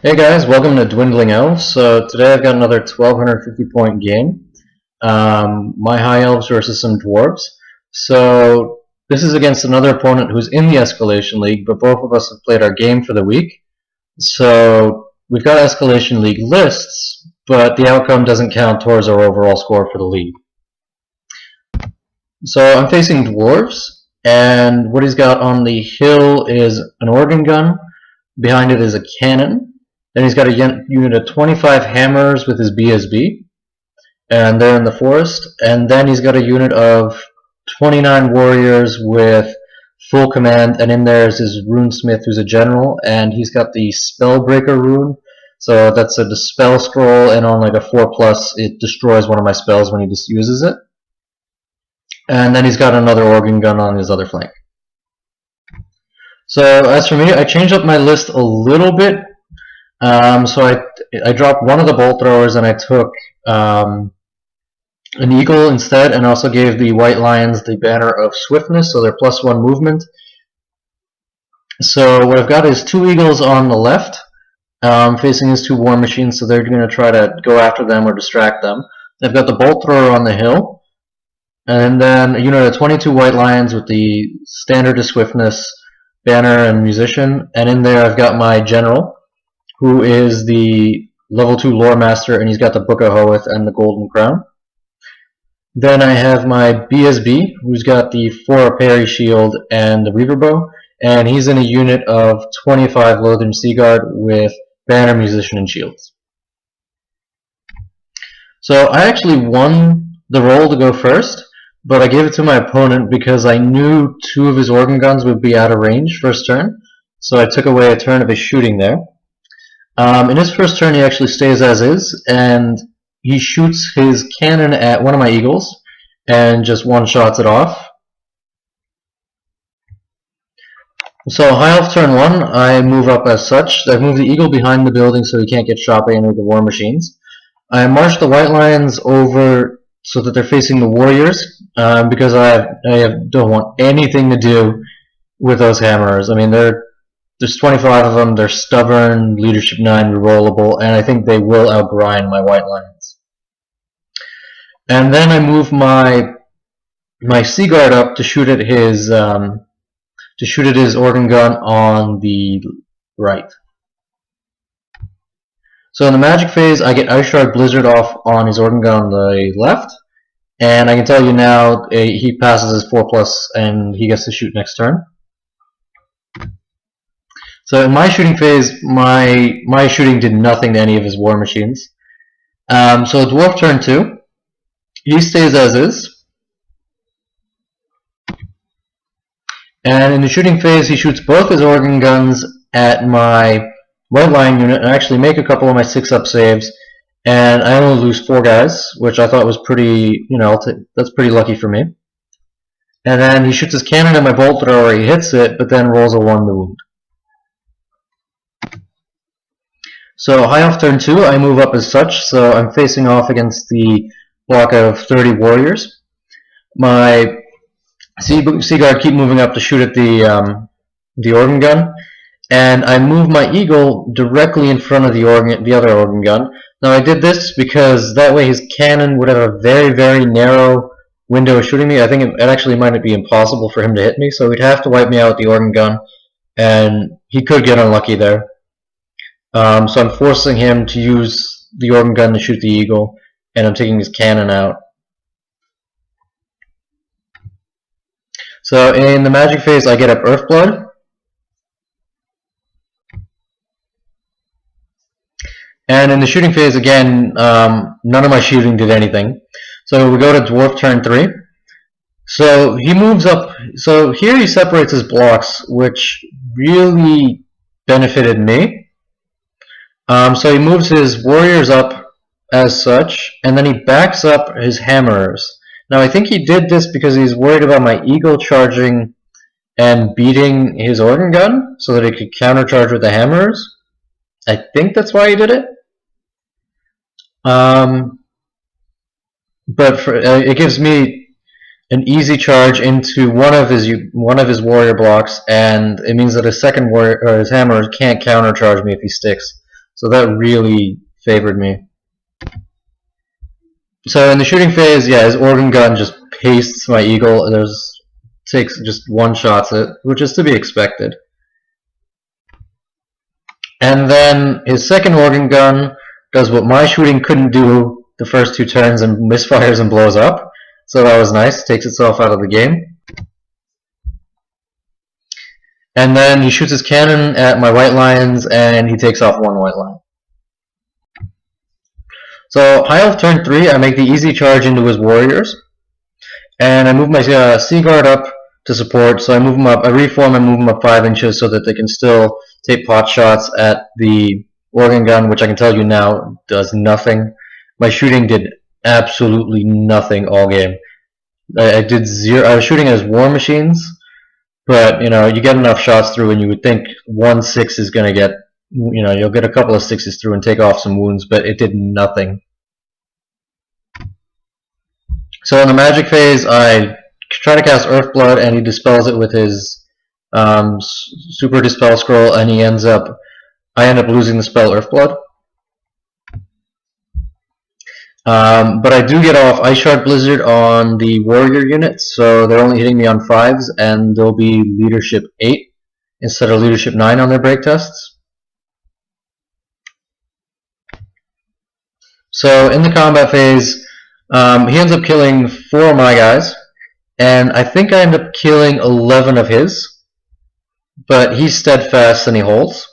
Hey guys, welcome to Dwindling Elves. So today I've got another 1250 point game. My High Elves versus some Dwarves. So this is against another opponent who's in the Escalation League, but both of us have played our game for the week. So we've got Escalation League lists, but the outcome doesn't count towards our overall score for the league. So I'm facing Dwarves, and what he's got on the hill is an organ gun. Behind it is a cannon. Then he's got a unit of 25 hammers with his BSB, and they're in the forest. And then he's got a unit of 29 warriors with full command, and in there is his runesmith who's a general, and he's got the Spellbreaker rune. So that's a dispel scroll, and on like a 4+, it destroys one of my spells when he just uses it. And then he's got another organ gun on his other flank. So as for me, I changed up my list a little bit. So I dropped one of the bolt throwers and I took an eagle instead, and also gave the white lions the banner of swiftness, so they're +1 movement. So what I've got is 2 eagles on the left, facing his 2 war machines, so they're going to try to go after them or distract them. I've got the bolt thrower on the hill, and then a unit of 22 white lions with the standard of swiftness, banner, and musician, and in there I've got my general, who is the level 2 lore master, and he's got the Book of Hoeth and the Golden Crown. Then I have my BSB, who's got the 4 parry shield and the Reaver Bow, and he's in a unit of 25 Lothern Seaguard with banner, musician, and shields. So I actually won the roll to go first, but I gave it to my opponent because I knew 2 of his organ guns would be out of range first turn, so I took away a turn of his shooting there. In his first turn, he actually stays as is, and he shoots his cannon at one of my eagles and just one-shots it off. So high elf turn 1, I move up as such. I've moved the eagle behind the building so he can't get shot by any of the war machines. I march the white lions over so that they're facing the warriors, because I don't want anything to do with those hammers. I mean, there's 25 of them, they're stubborn, leadership 9, rerollable, and I think they will outgrind my white lions. And then I move my Seaguard up to shoot at his organ gun on the right. So in the magic phase, I get Ice Shard Blizzard off on his organ gun on the left, and I can tell you now he passes his 4+, and he gets to shoot next turn. So in my shooting phase, my shooting did nothing to any of his war machines. So Dwarf turn 2, he stays as is. And in the shooting phase, he shoots both his organ guns at my white lion unit, and I actually make a couple of my 6-up saves, and I only lose 4 guys, which I thought was pretty, that's pretty lucky for me. And then he shoots his cannon at my bolt thrower, he hits it, but then rolls a 1 to wound. So high elf turn 2, I move up as such, so I'm facing off against the block of 30 warriors. My Seaguard keep moving up to shoot at the organ gun, and I move my eagle directly in front of the other organ gun. Now I did this because that way his cannon would have a very, very narrow window of shooting me. I think it actually might be impossible for him to hit me, so he'd have to wipe me out with the organ gun, and he could get unlucky there. So I'm forcing him to use the organ gun to shoot the eagle, and I'm taking his cannon out. So in the magic phase, I get up Earthblood. And in the shooting phase, again, none of my shooting did anything. So we go to Dwarf turn 3. So he moves up. So here he separates his blocks, which really benefited me. So he moves his warriors up as such, and then he backs up his hammers. Now I think he did this because he's worried about my eagle charging and beating his organ gun, so that he could countercharge with the hammers. I think that's why he did it. But it gives me an easy charge into one of his warrior blocks, and it means that his second warrior, or his hammer, can't countercharge me if he sticks. So that really favored me. So in the shooting phase, yeah, his organ gun just pastes my eagle. Takes just one shots it, which is to be expected. And then his second organ gun does what my shooting couldn't do the first 2 turns and misfires and blows up. So that was nice. Takes itself out of the game. And then he shoots his cannon at my white lions and he takes off 1 white lion. So high elf turn 3, I make the easy charge into his warriors. And I move my Sea Guard up to support, so I move them up, I reform and move them up 5 inches so that they can still take pot shots at the organ gun, which I can tell you now does nothing. My shooting did absolutely nothing all game. I did 0. I was shooting as war machines, but you know, you get enough shots through and you would think 1 6 is going to get, you know, you'll get a couple of 6s through and take off some wounds, but it did nothing. So in the magic phase, I try to cast Earthblood, and he dispels it with his super dispel scroll, and I end up losing the spell Earthblood. But I do get off Ice Shard Blizzard on the warrior units, so they're only hitting me on 5s, and they'll be leadership 8 instead of leadership 9 on their break tests. So in the combat phase, he ends up killing 4 of my guys, and I think I end up killing 11 of his, but he's steadfast and he holds.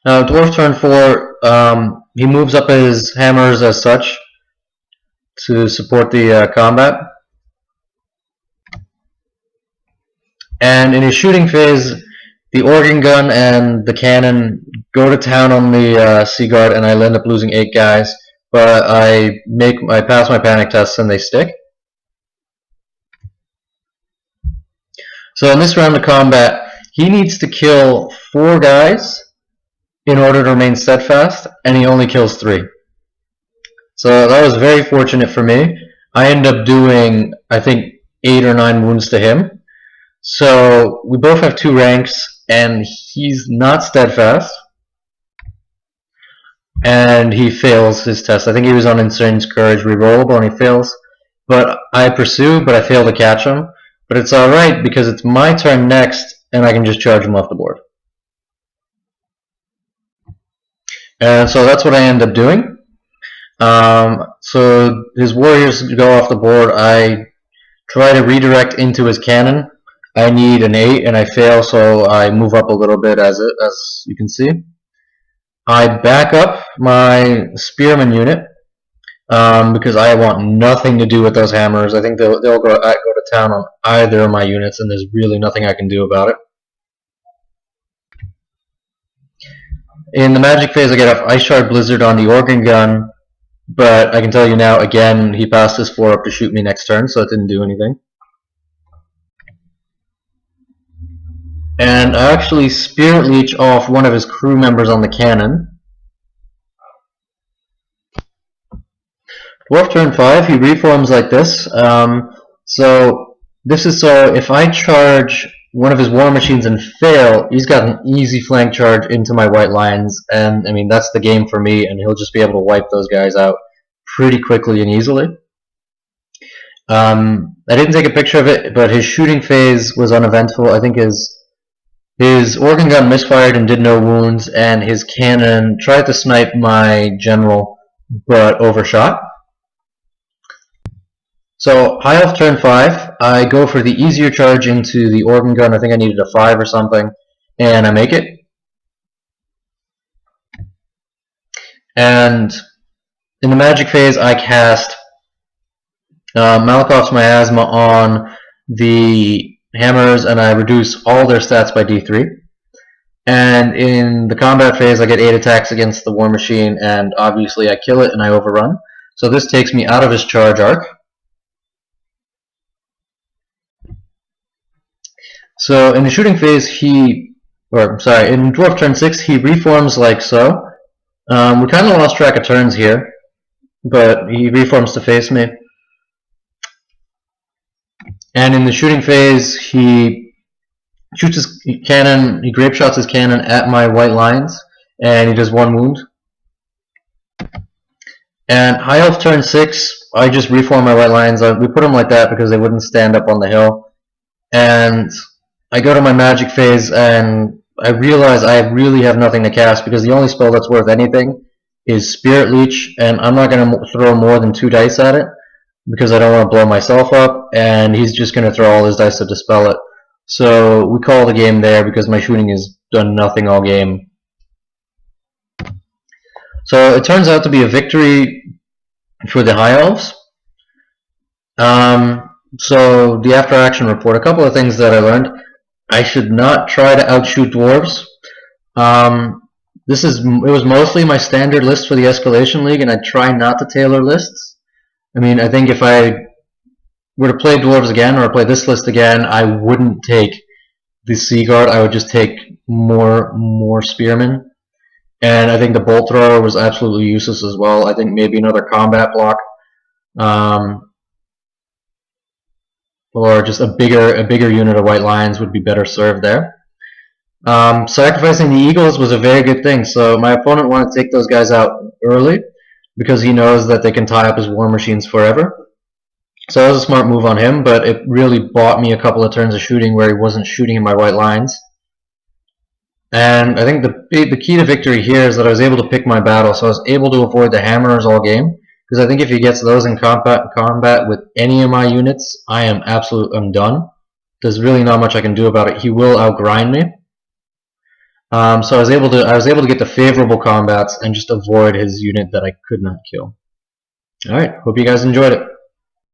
Now Dwarf turn 4, he moves up his hammers as such to support the combat. And in his shooting phase, the organ gun and the cannon go to town on the Sea Guard, and I end up losing 8 guys. But I pass my panic tests and they stick. So in this round of combat, he needs to kill 4 guys in order to remain steadfast, and he only kills 3. So that was very fortunate for me. I end up doing, I think, 8 or 9 wounds to him. So we both have 2 ranks, and he's not steadfast. And he fails his test. I think he was on Insane's Courage rerollable, and he fails. But I pursue, but I fail to catch him. But it's alright, because it's my turn next, and I can just charge him off the board. And so that's what I end up doing. So his warriors go off the board. I try to redirect into his cannon. I need an 8, and I fail, so I move up a little bit, as you can see. I back up my spearman unit because I want nothing to do with those hammers. I think they'll go to town on either of my units, and there's really nothing I can do about it. In the magic phase, I get off Ice Shard Blizzard on the organ gun, but I can tell you now, again, he passed his 4 up to shoot me next turn, so it didn't do anything. And I actually Spirit Leech off one of his crew members on the cannon. Dwarf turn 5, he reforms like this. So if I charge one of his war machines and fail, he's got an easy flank charge into my white lions, and I mean that's the game for me, and he'll just be able to wipe those guys out pretty quickly and easily. I didn't take a picture of it, but his shooting phase was uneventful. I think his organ gun misfired and did no wounds, and his cannon tried to snipe my general, but overshot. So, high elf turn 5, I go for the easier charge into the organ gun. I think I needed a 5 or something, and I make it. And in the magic phase, I cast Malakoff's Miasma on the hammers, and I reduce all their stats by D3. And in the combat phase, I get 8 attacks against the war machine, and obviously I kill it and I overrun. So this takes me out of his charge arc. So in the shooting phase, in Dwarf turn 6, he reforms like so. We kind of lost track of turns here, but he reforms to face me. And in the shooting phase, he shoots his cannon, he grape shots his cannon at my white lines, and he does 1 wound. And High Elf turn 6, I just reform my white lines. We put them like that because they wouldn't stand up on the hill. And I go to my magic phase, and I realize I really have nothing to cast because the only spell that's worth anything is Spirit Leech, and I'm not going to throw more than 2 dice at it because I don't want to blow myself up, and he's just going to throw all his dice to dispel it. So we call the game there because my shooting has done nothing all game. So it turns out to be a victory for the High Elves. So the after action report, a couple of things that I learned. I should not try to outshoot Dwarves. It was mostly my standard list for the Escalation League, and I try not to tailor lists. I mean, I think if I were to play Dwarves again, or play this list again, I wouldn't take the Sea Guard. I would just take more Spearmen. And I think the Bolt Thrower was absolutely useless as well. I think maybe another combat block. Or just a bigger unit of White Lions would be better served there. Sacrificing the Eagles was a very good thing. So my opponent wanted to take those guys out early because he knows that they can tie up his war machines forever. So that was a smart move on him, but it really bought me a couple of turns of shooting where he wasn't shooting in my white lines. And I think the key to victory here is that I was able to pick my battle, so I was able to avoid the hammerers all game. Because I think if he gets those in combat with any of my units, I'm done. There's really not much I can do about it. He will outgrind me. So I was able to get the favorable combats and just avoid his unit that I could not kill. All right, hope you guys enjoyed it.